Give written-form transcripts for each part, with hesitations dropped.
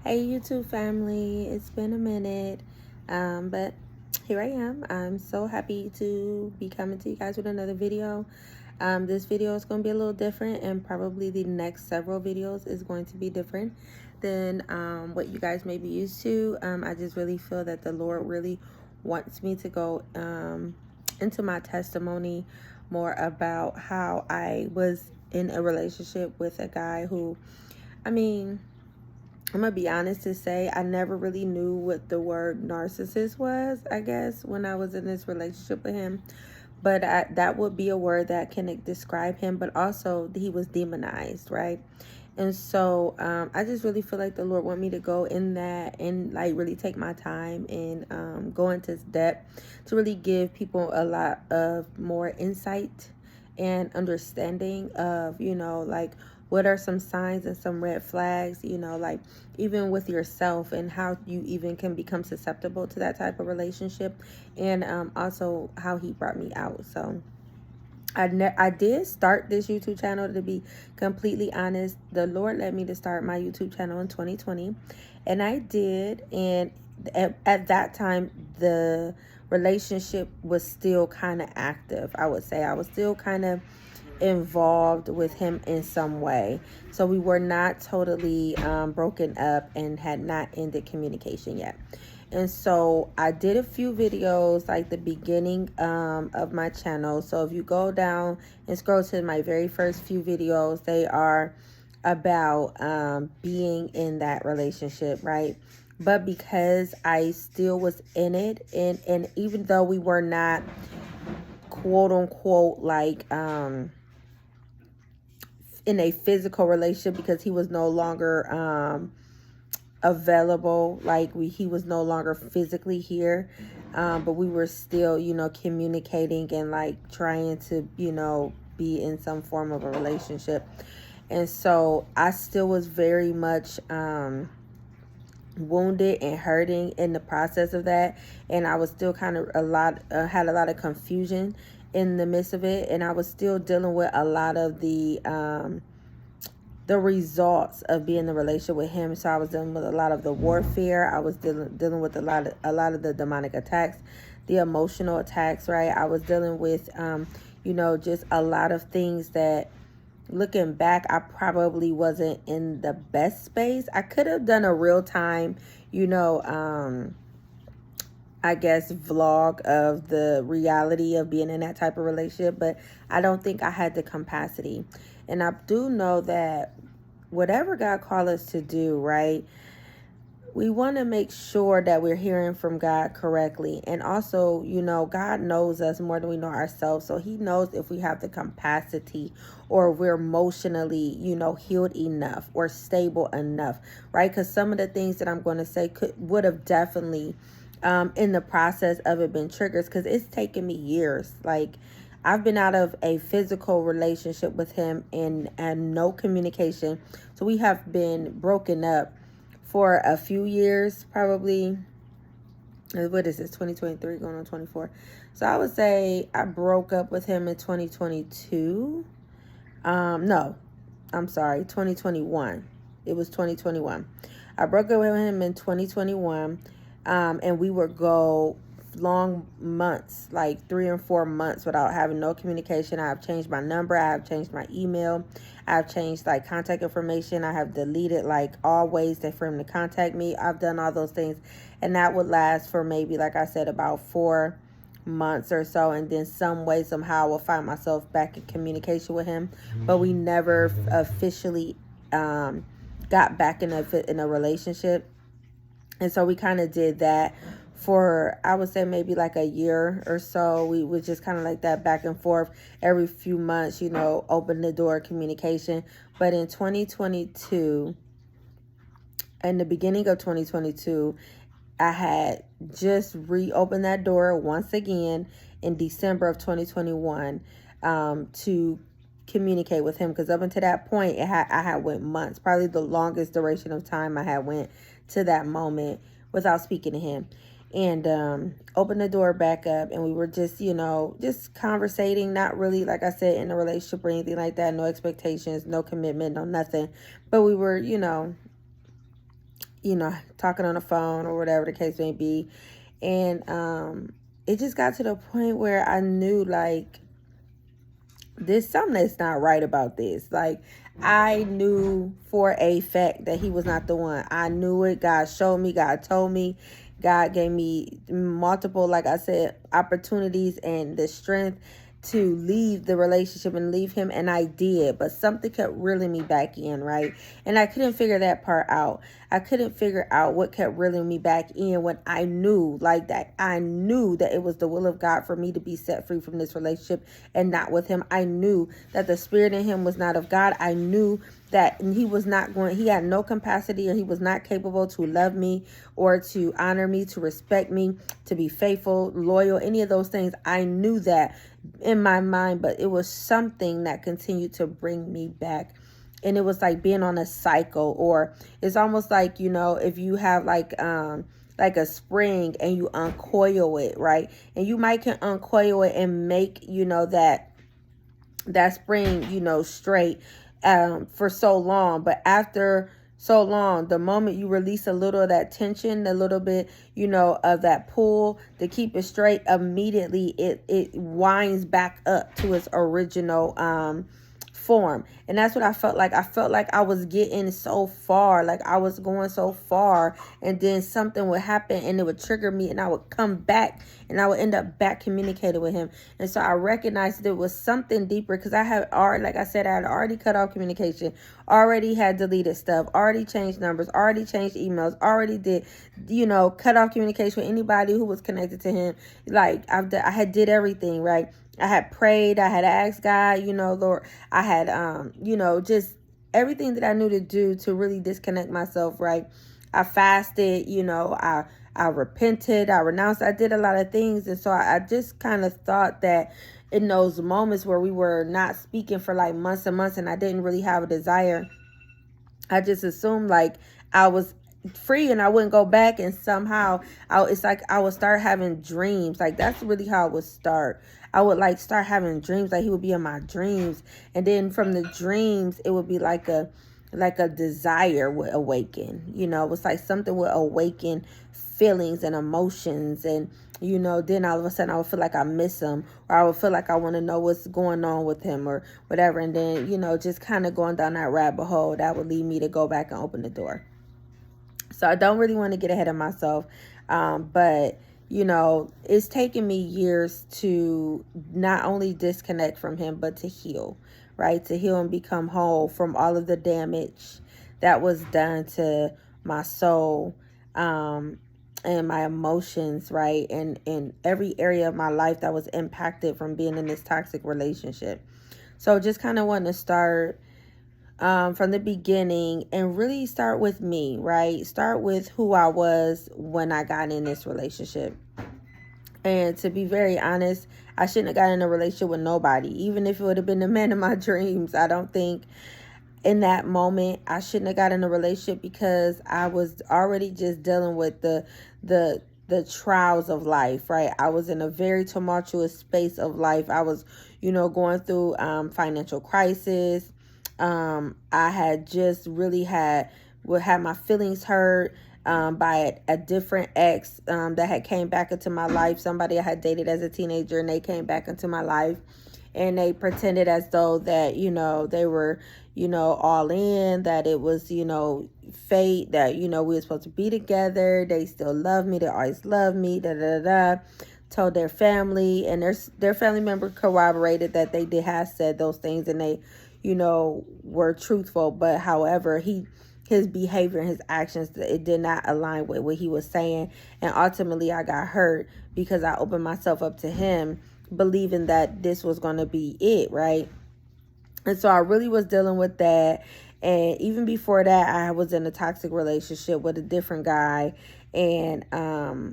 Hey YouTube family, it's been a minute, but here I am. I'm so happy to be coming to you guys with another video. This video is going to be a little different, and probably the next several videos is going to be different than what you guys may be used to. I just really feel that the Lord really wants me to go into my testimony more about how I was in a relationship with a guy who, I'm gonna be honest to say I never really knew what the word narcissist was, I guess, when I was in this relationship with him. But that would be a word that can describe him, but also he was demonized, right? And so I just really feel like the Lord want me to go in that and like really take my time and go into depth to really give people a lot of more insight and understanding of, like what are some signs and some red flags, like even with yourself and how you even can become susceptible to that type of relationship, and also how he brought me out. So I did start this YouTube channel, to be completely honest. The Lord led me to start my YouTube channel in 2020, and I did. And at that time, the relationship was still kind of active. I would say I was still kind of involved with him in some way. So we were not totally broken up and had not ended communication yet. And so I did a few videos like the beginning of my channel. So if you go down and scroll to my very first few videos, they are about being in that relationship, right? But because I still was in it, and even though we were not quote unquote like in a physical relationship, because he was no longer available, like he was no longer physically here, but we were still, communicating and like trying to, be in some form of a relationship. And so I still was very much wounded and hurting in the process of that, and I was still kind of had a lot of confusion in the midst of it, and I was still dealing with a lot of the results of being in a relationship with him. So I was dealing with a lot of the warfare. I was dealing with a lot of the demonic attacks, the emotional attacks, right? I was dealing with just a lot of things that, looking back, I probably wasn't in the best space. I could have done a real time, I guess, vlog of the reality of being in that type of relationship, but I don't think I had the capacity. And I do know that whatever God called us to do, right, we want to make sure that we're hearing from God correctly. And also, God knows us more than we know ourselves. So he knows if we have the capacity, or we're emotionally, healed enough or stable enough, right? Because some of the things that I'm going to say would have definitely, in the process of it, been triggers, because it's taken me years. Like, I've been out of a physical relationship with him and no communication. So we have been broken up for a few years, probably. What is this, 2023 going on 24? So I would say I broke up with him in 2022. No, I'm sorry, 2021. It was 2021. I broke up with him in 2021, and we would go long months, like 3 and 4 months, without having no communication. I have changed my number. I have changed my email. I have changed like contact information. I have deleted like all ways for him to contact me. I've done all those things, and that would last for maybe, like I said, about 4 months or so, and then some way, somehow, I will find myself back in communication with him. But we never officially got back in a relationship. And so we kind of did that for, I would say, maybe like a year or so. We would just kind of like that back and forth every few months, open the door communication. But in 2022, in the beginning of 2022, I had just reopened that door once again in December of 2021 to communicate with him, because up until that point, I had went months, probably the longest duration of time I had went to that moment without speaking to him. And opened the door back up, and we were just, just conversating, not really, like I said, in a relationship or anything like that, no expectations, no commitment, no nothing. But we were, talking on the phone or whatever the case may be. And it just got to the point where I knew, like, there's something that's not right about this. Like, I knew for a fact that he was not the one. I knew it. God showed me. God told me. God gave me multiple, like I said, opportunities and the strength to leave the relationship and leave him, and I did, but something kept reeling me back in, right? And I couldn't figure that part out. I couldn't figure out what kept reeling me back in when I knew, like, that I knew that it was the will of God for me to be set free from this relationship and not with him. I knew that the spirit in him was not of God. I knew that he had no capacity, or he was not capable to love me or to honor me, to respect me, to be faithful, loyal, any of those things. I knew that in my mind, but it was something that continued to bring me back. And it was like being on a cycle, or it's almost like, if you have like a spring and you uncoil it, right? And you might can uncoil it and make, that spring, straight for so long. But after so long, the moment you release a little of that tension, a little bit, of that pull to keep it straight, immediately it winds back up to its original form. And that's what I felt like. I felt like I was getting so far, like I was going so far, and then something would happen and it would trigger me, and I would come back and I would end up back communicating with him. And so I recognized there was something deeper, because I had already, like I said, I had already cut off communication, already had deleted stuff, already changed numbers, already changed emails, already did, cut off communication with anybody who was connected to him. Like I had did everything, right? I had prayed, I had asked God, Lord, I had, just everything that I knew to do to really disconnect myself, right? I fasted, I repented, I renounced, I did a lot of things. And so I just kind of thought that in those moments where we were not speaking for like months and months, and I didn't really have a desire, I just assumed like I was free and I wouldn't go back, and somehow it's like I would start having dreams. Like, that's really how it would start. I would like start having dreams, like he would be in my dreams, and then from the dreams it would be like a desire would awaken. It was like something would awaken feelings and emotions, and then all of a sudden I would feel like I miss him, or I would feel like I want to know what's going on with him or whatever. And then, just kind of going down that rabbit hole that would lead me to go back and open the door. So I don't really want to get ahead of myself. But, it's taken me years to not only disconnect from him, but to heal, right? To heal and become whole from all of the damage that was done to my soul, and my emotions, right? And in every area of my life that was impacted from being in this toxic relationship. So just kind of want to start from the beginning and really start with me, right? Start with who I was when I got in this relationship. And to be very honest, I shouldn't have gotten in a relationship with nobody, even if it would have been the man of my dreams. I don't think in that moment I shouldn't have gotten in a relationship, because I was already just dealing with the trials of life, right? I was in a very tumultuous space of life. I was, going through financial crisis. I had just really had my feelings hurt by a different ex that had came back into my life. Somebody I had dated as a teenager, and they came back into my life, and they pretended as though that, they were, all in, that it was, fate, that, we were supposed to be together. They still love me. They always love me, told their family, and their family member corroborated that they did have said those things, and they, were truthful. But however, his behavior and his actions, it did not align with what he was saying. And ultimately I got hurt because I opened myself up to him, believing that this was going to be it, right? And so I really was dealing with that. And even before that, I was in a toxic relationship with a different guy. And, I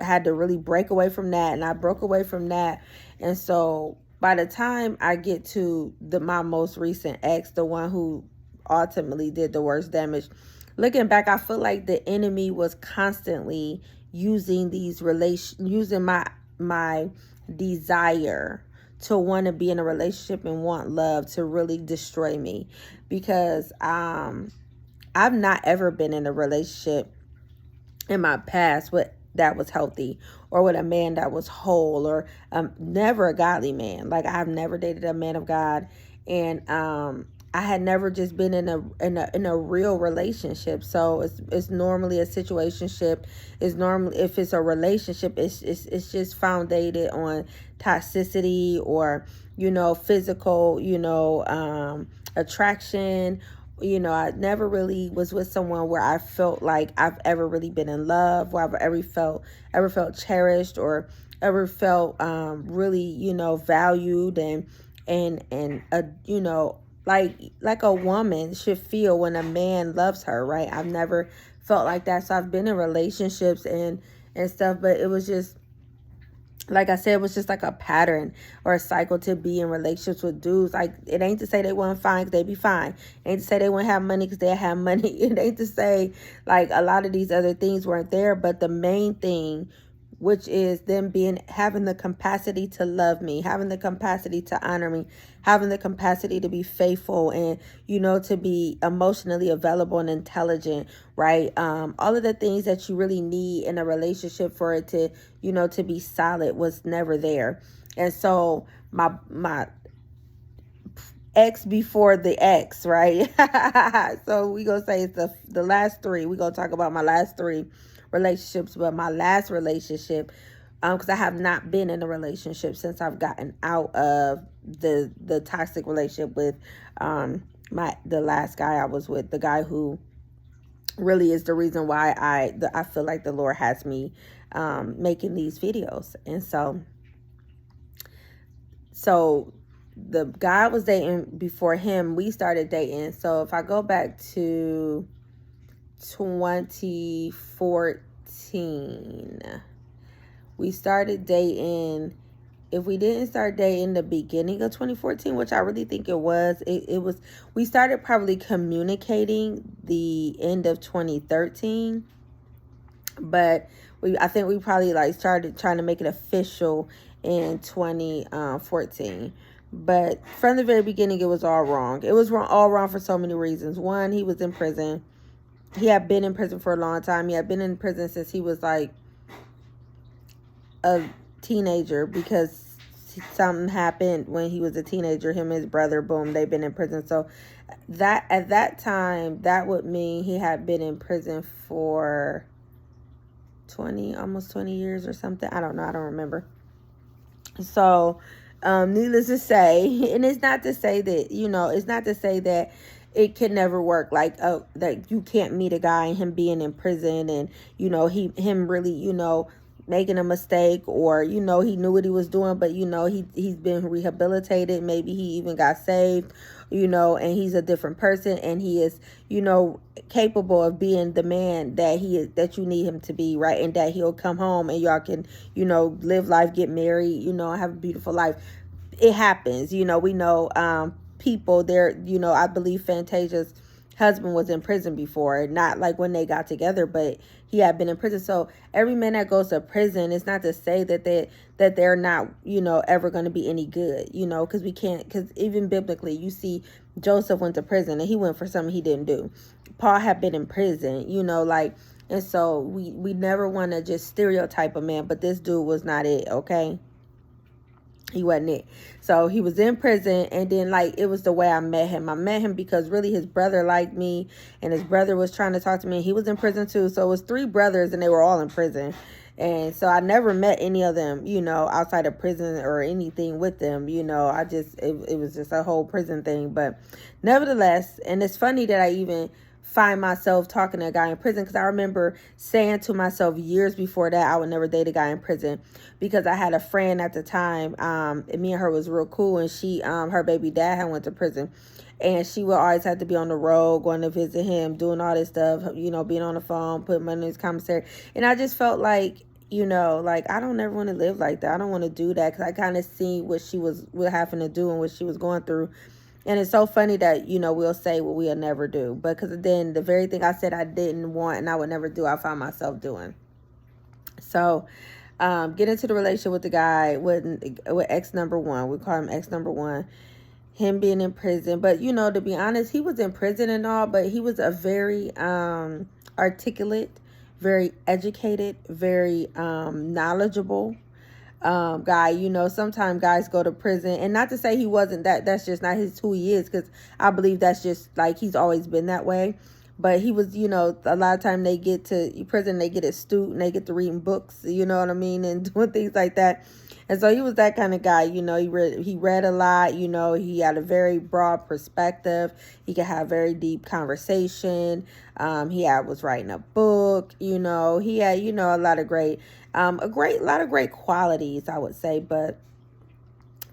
had to really break away from that. And I broke away from that. And so by the time I get to my most recent ex, the one who ultimately did the worst damage, looking back, I feel like the enemy was constantly using using my desire to want to be in a relationship and want love to really destroy me, because I've not ever been in a relationship in my past with that was healthy, or with a man that was whole, or never a godly man. Like, I've never dated a man of God, and I had never just been in a real relationship. So it's normally a situationship. It's normally, if it's a relationship, it's just founded on toxicity, or physical, attraction. I never really was with someone where I felt like I've ever really been in love, where I've ever felt cherished, or ever felt really, valued, and like a woman should feel when a man loves her, right? I've never felt like that. So I've been in relationships and stuff, but it was just, like I said, it was just like a pattern or a cycle to be in relationships with dudes. Like, it ain't to say they weren't fine, because they be fine. It ain't to say they wouldn't have money, because they have money. It ain't to say like a lot of these other things weren't there. But the main thing, which is them having the capacity to love me, having the capacity to honor me, having the capacity to be faithful, and to be emotionally available and intelligent, right? All of the things that you really need in a relationship for it to to be solid was never there. And so my ex before the ex, right? So we gonna say it's the last three. We gonna talk about my last three relationships. But my last relationship, because I have not been in a relationship since I've gotten out of the toxic relationship with the last guy I was with, the guy who really is the reason why I feel like the Lord has me making these videos. And so the guy I was dating before him, we started dating. So if I go back to 2014, we started dating. If we didn't start dating the beginning of 2014, which I really think it was, we started probably communicating the end of 2013. But I think we probably like started trying to make it official in 2014. But from the very beginning, it was all wrong. It was all wrong for so many reasons. One, he was in prison. He had been in prison for a long time. He had been in prison since he was like a teenager, because something happened when he was a teenager. Him and his brother, boom, they've been in prison. So that at that time, that would mean he had been in prison for almost 20 years or something. I don't know. I don't remember. So needless to say, and it's not to say that, it's not to say that it can never work. Like, that you can't meet a guy and him being in prison, and, him really, making a mistake, or, he knew what he was doing, but, he's been rehabilitated. Maybe he even got saved, and he's a different person, and he is, capable of being the man that he is, that you need him to be, right? And that he'll come home and y'all can, live life, get married, have a beautiful life. It happens, we know, people there, I believe Fantasia's husband was in prison before, not like when they got together, but he had been in prison. So every man that goes to prison, it's not to say that they're not, ever going to be any good, because we can't, because even biblically, you see Joseph went to prison and he went for something he didn't do. Paul had been in prison, and so we never want to just stereotype a man, but this dude was not it, okay? He wasn't it. So he was in prison, and then like it was the way I met him. I met him because really his brother liked me, and his brother was trying to talk to me. He was in prison too. So it was 3 brothers, and they were all in prison. And so I never met any of them, outside of prison or anything with them. I just, it was just a whole prison thing. But nevertheless, and it's funny that I even find myself talking to a guy in prison, because I remember saying to myself years before that I would never date a guy in prison, because I had a friend at the time, and me and her was real cool, and she her baby dad had went to prison, and she would always have to be on the road, going to visit him, doing all this stuff, being on the phone, putting money in his commissary. And I just felt like, like I don't ever want to live like that. I don't want to do that, because I kind of see what she was having to do and what she was going through. And it's so funny that, we'll say what we'll never do. Because then the very thing I said I didn't want and I would never do, I found myself doing. So get into the relationship with the guy, with ex number one. We call him ex number one. him being in prison. But, you know, to be honest, he was in prison and all, but he was a very articulate, very educated, very knowledgeable guy. You know, sometimes guys go to prison, and not to say he wasn't that, that's just not who he is, because I believe that's just like he's always been that way. But he was, you know, a lot of time they get to prison, they get astute and they get to reading books, you know what I mean, and doing things like that. And so he was that kind of guy, you know. He read a lot, you know. He had a very broad perspective. He could have very deep conversation. Was writing a book, you know. He had, you know, a lot of great qualities, I would say. But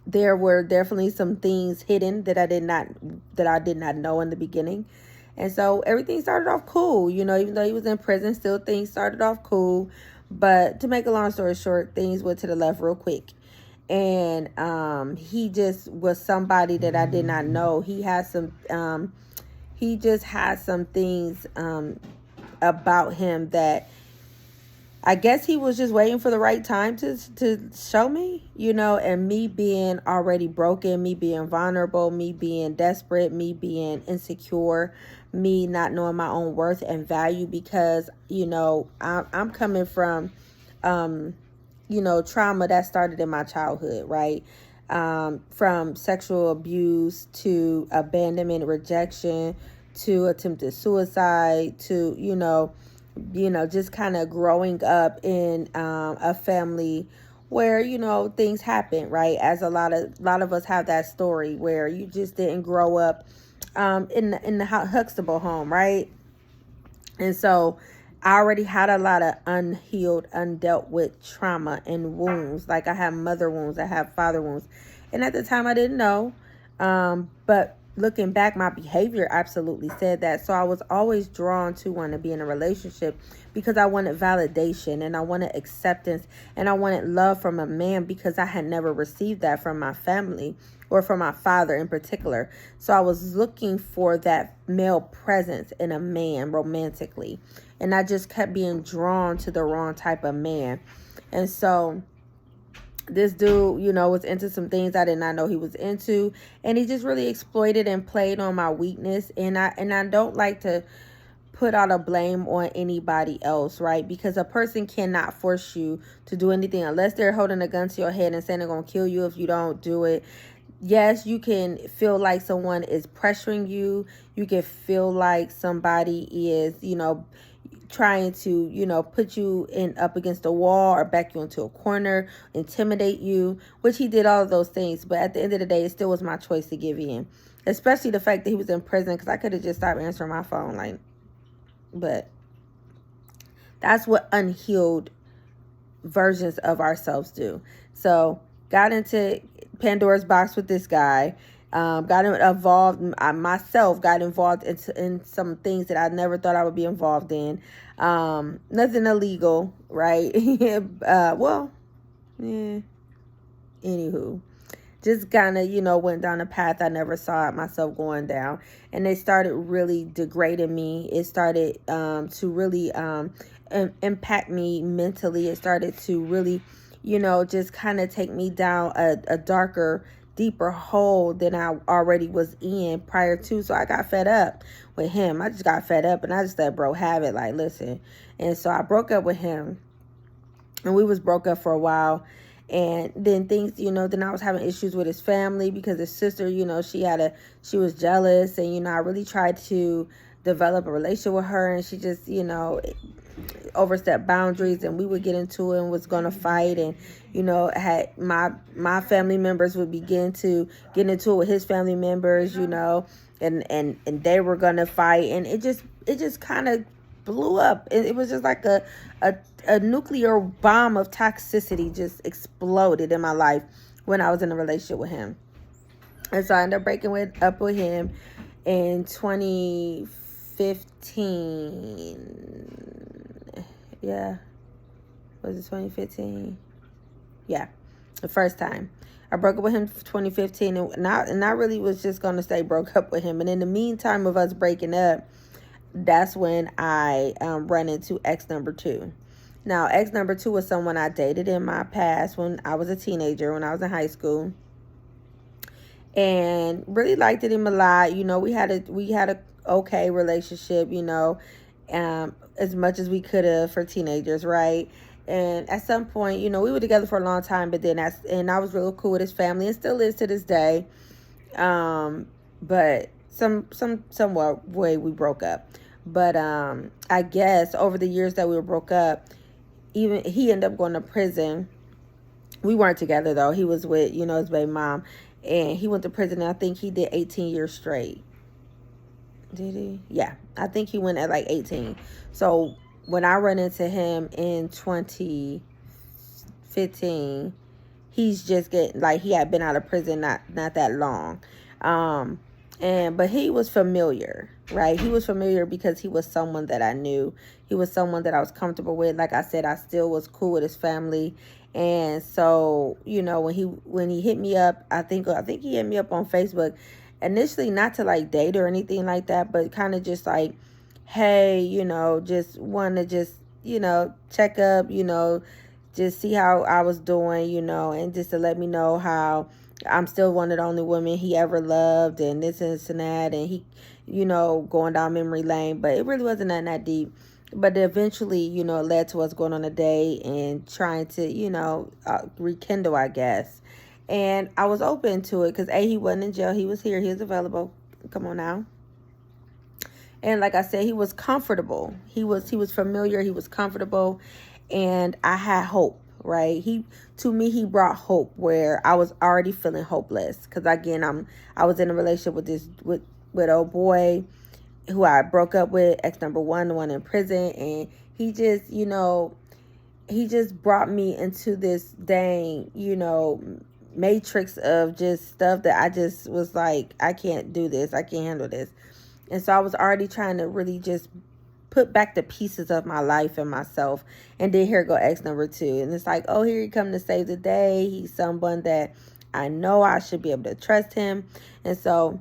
there were definitely some things hidden that I did not know in the beginning. And so everything started off cool, you know. Even though he was in prison, still things started off cool. But to make a long story short, things went to the left real quick. And he just was somebody that I did not know. He just had some things about him that I guess he was just waiting for the right time to show me, you know. And me being already broken, me being vulnerable, me being desperate, me being insecure, me not knowing my own worth and value, because, you know, I'm coming from, you know, trauma that started in my childhood, right? From sexual abuse to abandonment, rejection, to attempted suicide, to, you know, just kind of growing up in a family where, you know, things happen, right? As a lot of us have that story where you just didn't grow up in the Huxtable home, right? And so I already had a lot of unhealed, undealt with trauma and wounds. Like, I have mother wounds, I have father wounds. And at the time I didn't know. But looking back, my behavior absolutely said that. So I was always drawn to want to be in a relationship because I wanted validation and I wanted acceptance and I wanted love from a man, because I had never received that from my family or from my father in particular. So I was looking for that male presence in a man romantically. And I just kept being drawn to the wrong type of man. And so this dude, you know, was into some things I did not know he was into, and he just really exploited and played on my weakness. And I don't like to put all the blame on anybody else, right? Because a person cannot force you to do anything unless they're holding a gun to your head and saying they're going to kill you if you don't do it. Yes, you can feel like someone is pressuring you. You can feel like somebody is, you know, trying to, you know, put you in up against a wall or back you into a corner, intimidate you, which he did all of those things. But at the end of the day, it still was my choice to give in, especially the fact that he was in prison, because I could have just stopped answering my phone, like. But that's what unhealed versions of ourselves do. So got into Pandora's box with this guy. Got involved, myself got involved in some things that I never thought I would be involved in. Nothing illegal, right? Anywho, just kind of, you know, went down a path I never saw myself going down. And it started really degrading me. It started to really impact me mentally. It started to really, you know, just kind of take me down a darker, deeper hole than I already was in prior to. So I got fed up with him. I just got fed up and I just let bro have it. Like, listen. And so I broke up with him, and we was broke up for a while. And then things, you know, then I was having issues with his family because his sister, you know, she was jealous. And, you know, I really tried to develop a relationship with her, and she just, you know, overstepped boundaries, and we would get into it and was going to fight. And, you know, had my family members would begin to get into it with his family members, you know, and they were going to fight. And it just kind of blew up. It was just like a nuclear bomb of toxicity just exploded in my life when I was in a relationship with him. And so I ended up breaking up with him in 2015. Yeah. Was it 2015? Yeah. The first time. I broke up with him in 2015, and I really was just going to stay broke up with him. And in the meantime of us breaking up, that's when I run into ex number 2. Now, ex number 2 was someone I dated in my past when I was a teenager, when I was in high school. and really liked him a lot. You know, we had a okay relationship, you know, as much as we could have for teenagers, right? And at some point, you know, we were together for a long time, but then I was real cool with his family and still is to this day. But somewhat way we broke up. But I guess over the years that we were broke up, even he ended up going to prison. We weren't together though. He was with, you know, his baby mom, and he went to prison. And I think he did 18 years straight. Did he? Yeah, I think he went at like 18. So when I run into him in 2015, he's just getting, like, he had been out of prison not that long. But he was familiar, right? He was familiar because he was someone that I knew. He was someone that I was comfortable with. Like I said, I still was cool with his family. And so, you know, when he hit me up, I think he hit me up on Facebook initially, not to like date or anything like that, but kind of just like, hey, you know, just want to just, you know, check up, you know, just see how I was doing, you know, and just to let me know how I'm still one of the only women he ever loved, and this and that, and he, you know, going down memory lane. But it really wasn't that deep. But eventually, you know, it led to us going on a date and trying to, you know, rekindle, I guess. And I was open to it because he wasn't in jail. He was here. He was available. Come on now. And like I said, he was comfortable. He was familiar. He was comfortable, and I had hope. Right? To me, he brought hope where I was already feeling hopeless. Because again, I was in a relationship with old boy who I broke up with, ex number one, the one in prison, and he just, you know, he just brought me into this dang, you know, matrix of just stuff that I just was like, I can't do this. I can't handle this. And so I was already trying to really just put back the pieces of my life and myself. And then here go ex number two. And it's like, oh, here he come to save the day. He's someone that I know I should be able to trust him. And so,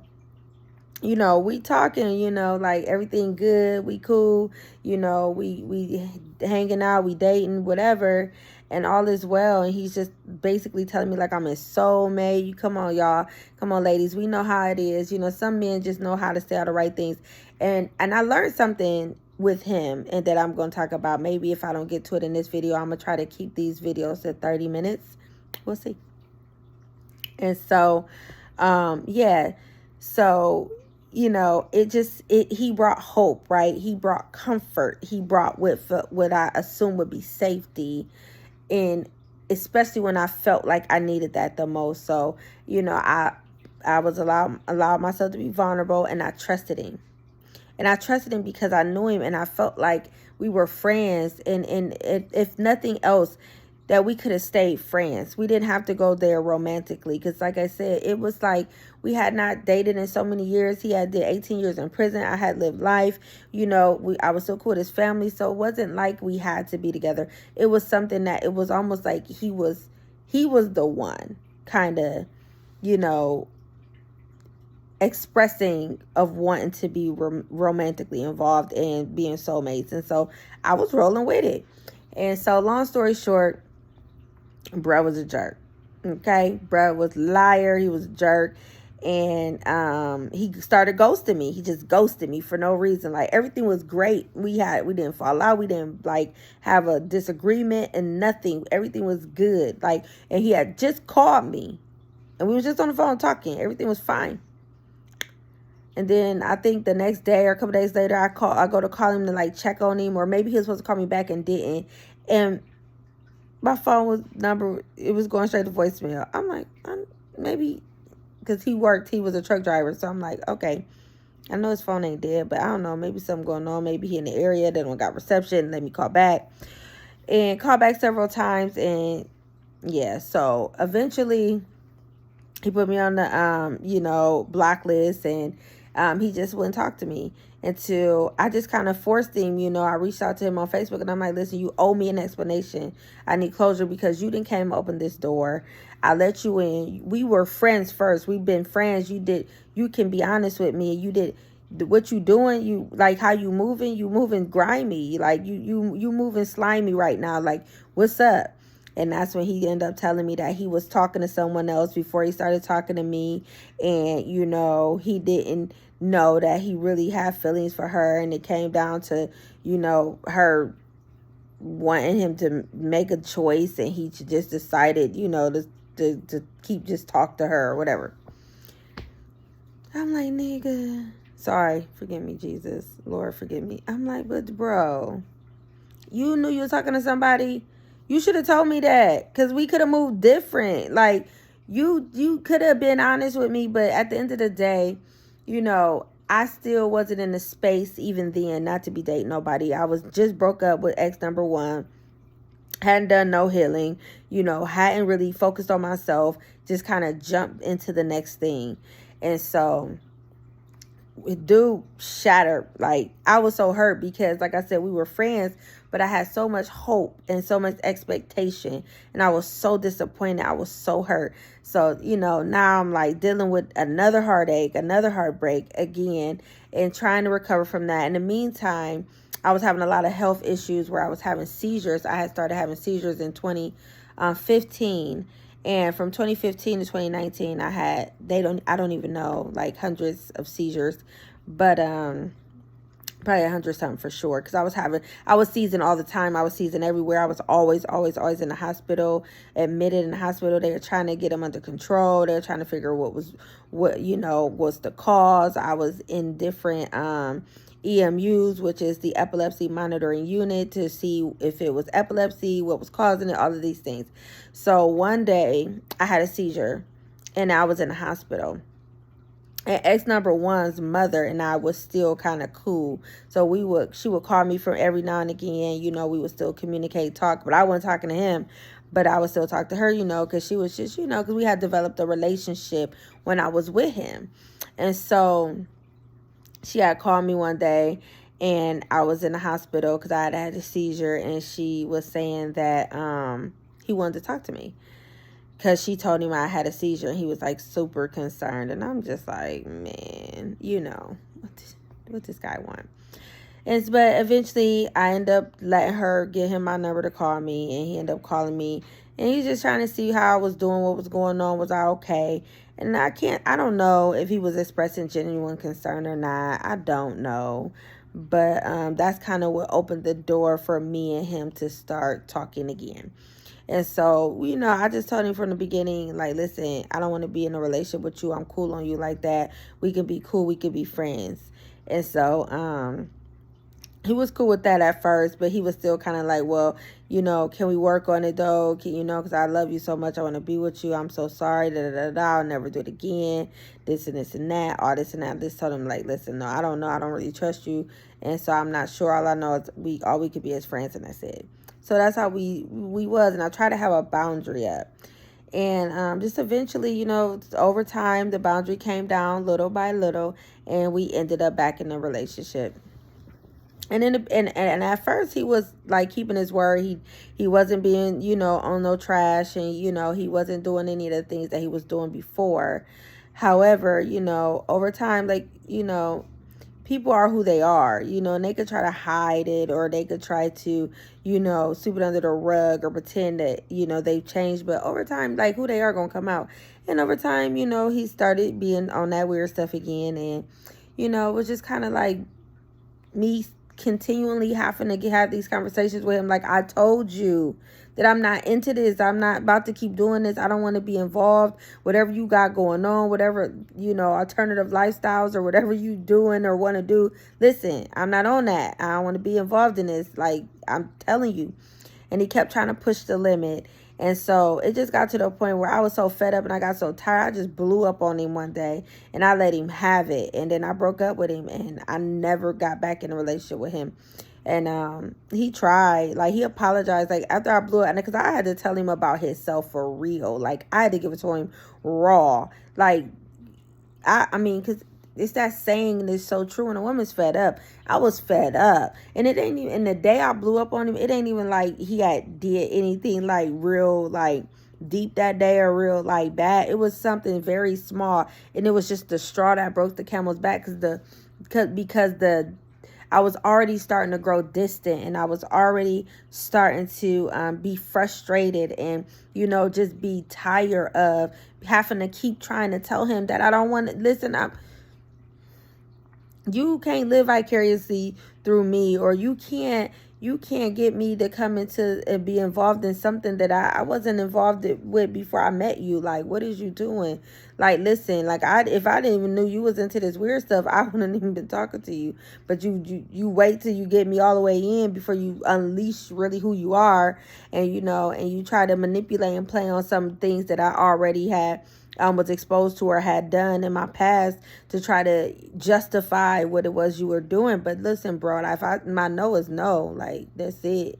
you know, we talking, you know, like everything good, we cool, you know, we hanging out, we dating, whatever, and all is well. And he's just basically telling me like I'm his soulmate. You come on, y'all, come on, ladies, we know how it is. You know, some men just know how to say all the right things. And I learned something with him, and that I'm going to talk about. Maybe if I don't get to it in this video, I'm going to try to keep these videos at 30 minutes. We'll see. And so, yeah, so, you know, he brought hope, right? He brought comfort. He brought what I assume would be safety, and especially when I felt like I needed that the most. So, you know, I was allowed myself to be vulnerable, and I trusted him. And I trusted him because I knew him, and I felt like we were friends, and if nothing else, that we could have stayed friends. We didn't have to go there romantically, because like I said, it was like we had not dated in so many years. He had did 18 years in prison. I had lived life. You know, I was so cool with his family, so it wasn't like we had to be together. It was something that it was almost like he was the one, kind of, you know, expressing of wanting to be romantically involved and being soulmates. And so I was rolling with it. And so long story short, bruh was a jerk. Okay, bruh was a liar. He was a jerk. And he started ghosting me. He just ghosted me for no reason. Like, everything was great. We didn't fall out. We didn't like have a disagreement and nothing. Everything was good. Like, and he had just called me, and we was just on the phone talking. Everything was fine. And then I think the next day or a couple days later, I go to call him to like check on him, or maybe he was supposed to call me back and didn't. And my phone it was going straight to voicemail. I'm like, maybe, because he was a truck driver. So I'm like, okay, I know his phone ain't dead, but I don't know, maybe something going on. Maybe he in the area, they don't got reception. Let me call back. And call back several times. And yeah, so eventually he put me on the, you know, block list, and he just wouldn't talk to me until I just kind of forced him. You know, I reached out to him on Facebook, and I'm like, listen, you owe me an explanation. I need closure because you didn't came and open this door. I let you in. We were friends first. We've been friends. You can be honest with me. You did what you doing. You like how you moving. You moving grimy. Like you moving slimy right now. Like, what's up? And that's when he ended up telling me that he was talking to someone else before he started talking to me. And, he didn't know that he really had feelings for her. And it came down to, her wanting him to make a choice. And he just decided, to keep just talk to her or whatever. I'm like, nigga, sorry, forgive me, Jesus. Lord, forgive me. I'm like, but bro, you knew you were talking to somebody. You should have told me that, because we could have moved different. Like, you could have been honest with me, but at the end of the day, I still wasn't in the space even then not to be dating nobody. I was just broke up with ex number one. Hadn't done no healing, hadn't really focused on myself, just kind of jumped into the next thing. And so dude shattered. Like, I was so hurt because, like I said, we were friends, but I had so much hope and so much expectation, and I was so disappointed. I was so hurt. So, now I'm like dealing with another heartache, another heartbreak again, and trying to recover from that. In the meantime, I was having a lot of health issues where I was having seizures. I had started having seizures in 2015. And from 2015 to 2019, I don't even know, like hundreds of seizures, but probably 100 something for sure. Because I was seizing all the time. I was seizing everywhere. I was always in the hospital, admitted in the hospital. They were trying to get him under control. They were trying to figure what was the cause. I was in different EMUs, which is the epilepsy monitoring unit, to see if it was epilepsy, what was causing it, all of these things. So one day I had a seizure and I was in the hospital. And ex number one's mother and I was still kind of cool. So she would call me from every now and again, we would still communicate, talk, but I wasn't talking to him, but I would still talk to her, because she was just, because we had developed a relationship when I was with him. And so she had called me one day and I was in the hospital because I had a seizure, and she was saying that he wanted to talk to me because she told him I had a seizure, and he was like super concerned. And I'm just like, man, what this guy want? But eventually I end up letting her get him my number to call me, and he ended up calling me, and he's just trying to see how I was doing, what was going on, was I okay? And I don't know if he was expressing genuine concern or not. I don't know. But that's kind of what opened the door for me and him to start talking again. And so, I just told him from the beginning, like, listen, I don't want to be in a relationship with you. I'm cool on you like that. We can be cool. We can be friends. And so, he was cool with that at first, but he was still kind of like, well, can we work on it though? Because I love you so much. I want to be with you. I'm so sorry. I'll never do it again. This and this and that, all this and that. Just told him, like, listen, no, I don't know. I don't really trust you. And so I'm not sure. All I know is all we could be as friends, and that's it. So that's how we was. And I try to have a boundary up. And just eventually, over time, the boundary came down little by little, and we ended up back in a relationship. And and at first he was like keeping his word. He wasn't being, on no trash, and he wasn't doing any of the things that he was doing before. However, over time, like, people are who they are, and they could try to hide it, or they could try to, sweep it under the rug, or pretend that, they've changed. But over time, like, who they are gonna come out. And over time, he started being on that weird stuff again, and it was just kind of like me continually having to have these conversations with him. Like, I told you that I'm not into this. I'm not about to keep doing this. I don't want to be involved. Whatever you got going on, whatever, alternative lifestyles or whatever you doing or want to do, listen, I'm not on that. I don't want to be involved in this. Like, I'm telling you. And he kept trying to push the limit. And so it just got to the point where I was so fed up and I got so tired. I just blew up on him one day and I let him have it. And then I broke up with him, and I never got back in a relationship with him. And he tried, like, he apologized, like, after I blew it, because I had to tell him about himself for real. Like, I had to give it to him raw. Like, I mean, because it's that saying that's so true. When a woman's fed up, I was fed up. And it ain't even, in the day I blew up on him, it ain't even like he had did anything like real, like, deep that day, or real, like, bad. It was something very small. And it was just the straw that broke the camel's back, because I was already starting to grow distant, and I was already starting to be frustrated and, you know, just be tired of having to keep trying to tell him that I don't want to listen. You can't live vicariously through me, or you can't get me to come into and be involved in something that I wasn't involved with before I met you. Like, what is you doing? Like, listen, like, if I didn't even knew you was into this weird stuff, I wouldn't even been talking to you. But you wait till you get me all the way in before you unleash really who you are, and you know, and you try to manipulate and play on some things that I already had was exposed to or had done in my past to try to justify what it was you were doing. But listen, bro, my no is no, like, that's it.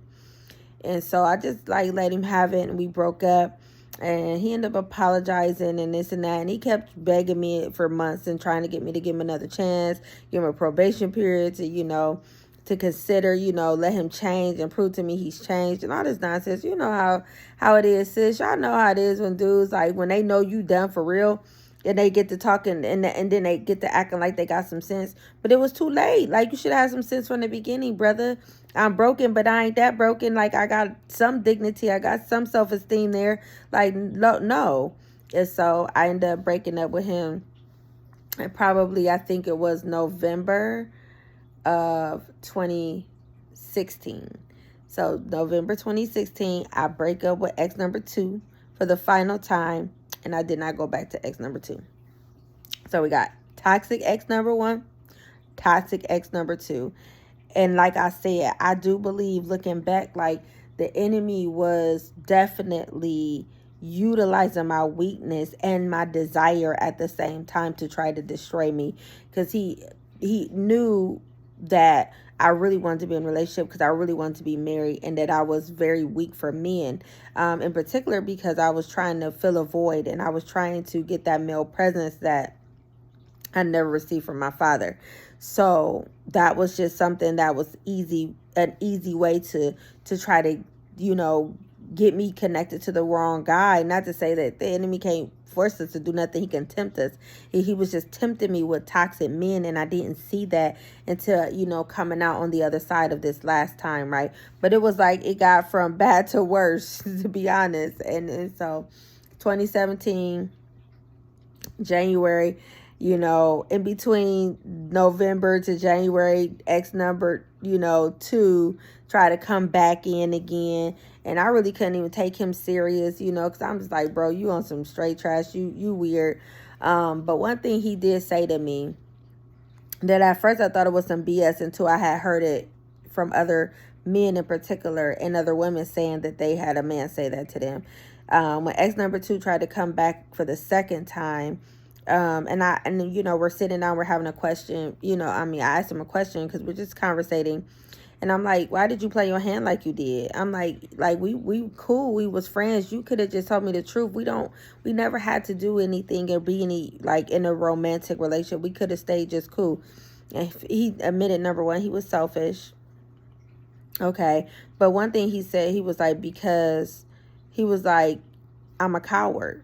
And so I just like let him have it, and we broke up. And he ended up apologizing and this and that. And he kept begging me for months and trying to get me to give him another chance, give him a probation period to, you know, to consider, you know, let him change and prove to me he's changed and all this nonsense. You know how it is, sis. Y'all know how it is when dudes, like, when they know you done for real, and they get to talking and then they get to acting like they got some sense. But it was too late. Like, you should have some sense from the beginning, brother. I'm broken, but I ain't that broken. Like, I got some dignity. I got some self-esteem there. Like, no. And so I ended up breaking up with him. And probably, I think it was November of 2016. So November 2016, I break up with ex number 2 for the final time. And I did not go back to ex number 2. So we got toxic ex number 1, toxic ex number 2. And like I said, I do believe, looking back, like, the enemy was definitely utilizing my weakness and my desire at the same time to try to destroy me, because he knew that I really wanted to be in a relationship, because I really wanted to be married, and that I was very weak for men, in particular because I was trying to fill a void, and I was trying to get that male presence that I never received from my father. So that was just something that was an easy way to try to, you know, get me connected to the wrong guy. Not to say that the enemy can't force us to do nothing. He can tempt us. He was just tempting me with toxic men, and I didn't see that until, you know, coming out on the other side of this last time, right? But it was like it got from bad to worse, to be honest. And so 2017, January, you know, in between November to January, ex number, you know, 2 try to come back in again. And I really couldn't even take him serious, you know, because I'm just like, bro, you on some straight trash. You weird. But one thing he did say to me, that at first I thought it was some BS until I had heard it from other men in particular, and other women saying that they had a man say that to them. When ex number 2 tried to come back for the second time, and you know, we're sitting down, we're having a question, you know, I mean, I asked him a question because we're just conversating, and I'm like, why did you play your hand like you did? I'm like we cool, we was friends, you could have just told me the truth. We never had to do anything or be any, like, in a romantic relationship. We could have stayed just cool. And he admitted, number 1, he was selfish. Okay, but one thing he said, he was like, because he was like, I'm a coward.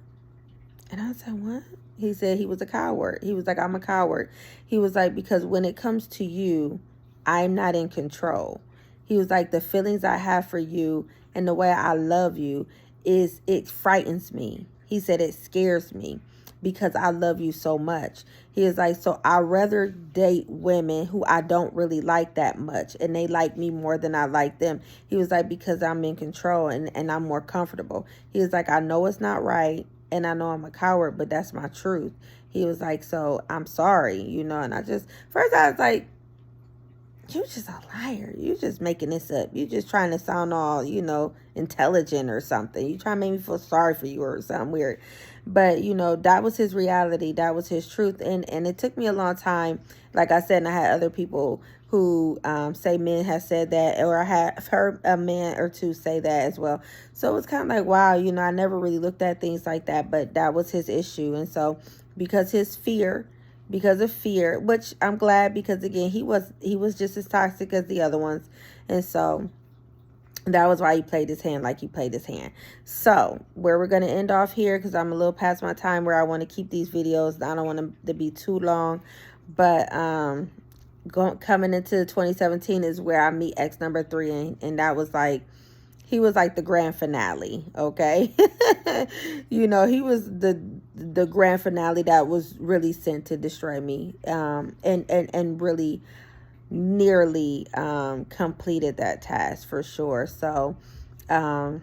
And I said, what? He said he was a coward. He was like, I'm a coward. He was like, because when it comes to you, I'm not in control. He was like, the feelings I have for you and the way I love you it frightens me. He said it scares me because I love you so much. He is like, so I'd rather date women who I don't really like that much, and they like me more than I like them. He was like, because I'm in control and I'm more comfortable. He was like, I know it's not right, and I know I'm a coward, but that's my truth. He was like, so I'm sorry, you know. And first I was like, you just a liar. You just making this up. You just trying to sound all, you know, intelligent or something. You trying to make me feel sorry for you or something weird. But, you know, that was his reality. That was his truth. And it took me a long time. Like I said, and I had other people who say men have said that, or I have heard a man or two say that as well. So it was kind of like, wow, you know, I never really looked at things like that, but that was his issue. And so because of fear, which I'm glad, because again, he was just as toxic as the other ones. And so that was why he played his hand like he played his hand. So where we're going to end off here, because I'm a little past my time where I want to keep these videos. I don't want them to be too long. But coming into 2017 is where I meet ex number 3, and that was like, he was like the grand finale, okay? You know, he was the grand finale that was really sent to destroy me, and really nearly completed that task for sure. So I'll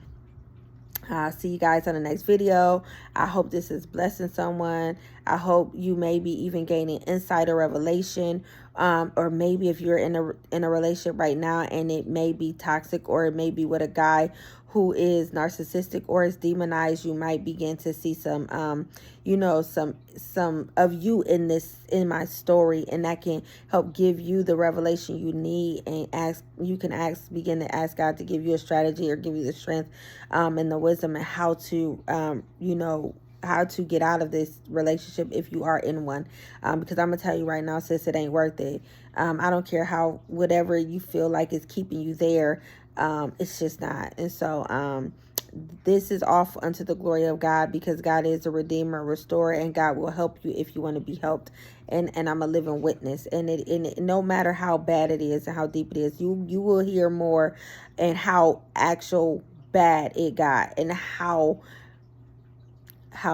see you guys on the next video. I hope this is blessing someone. I hope you maybe even gaining insight or revelation. Or maybe if you're in a relationship right now and it may be toxic, or it may be with a guy who is narcissistic or is demonized, you might begin to see some you know, some of you in my story, and that can help give you the revelation you need, and begin to ask God to give you a strategy or give you the strength and the wisdom and how to you know, how to get out of this relationship if you are in one, because I'm gonna tell you right now, sis, it ain't worth it. I don't care how, whatever you feel like is keeping you there, it's just not. And so this is all unto the glory of God, because God is a redeemer, restorer, and God will help you if you want to be helped. And I'm a living witness, and it no matter how bad it is and how deep it is, you will hear more, and how actual bad it got, and how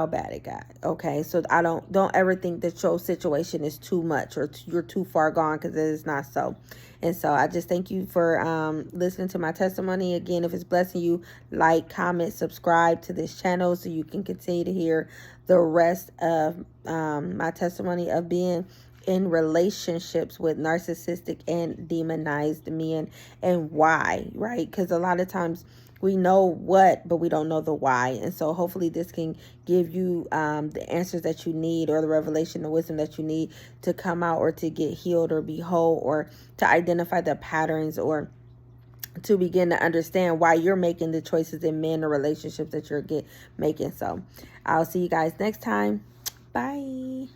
bad it got. Okay, so I don't ever think that your situation is too much, or you're too far gone, because it is not so. And so I just thank you for listening to my testimony. Again, if it's blessing you, like, comment, subscribe to this channel so you can continue to hear the rest of my testimony of being in relationships with narcissistic and demonized men, and why, right? Because a lot of times we know what, but we don't know the why. And so hopefully this can give you the answers that you need, or the revelation, the wisdom that you need to come out, or to get healed, or be whole, or to identify the patterns, or to begin to understand why you're making the choices in men or relationships that you're making. So I'll see you guys next time. Bye.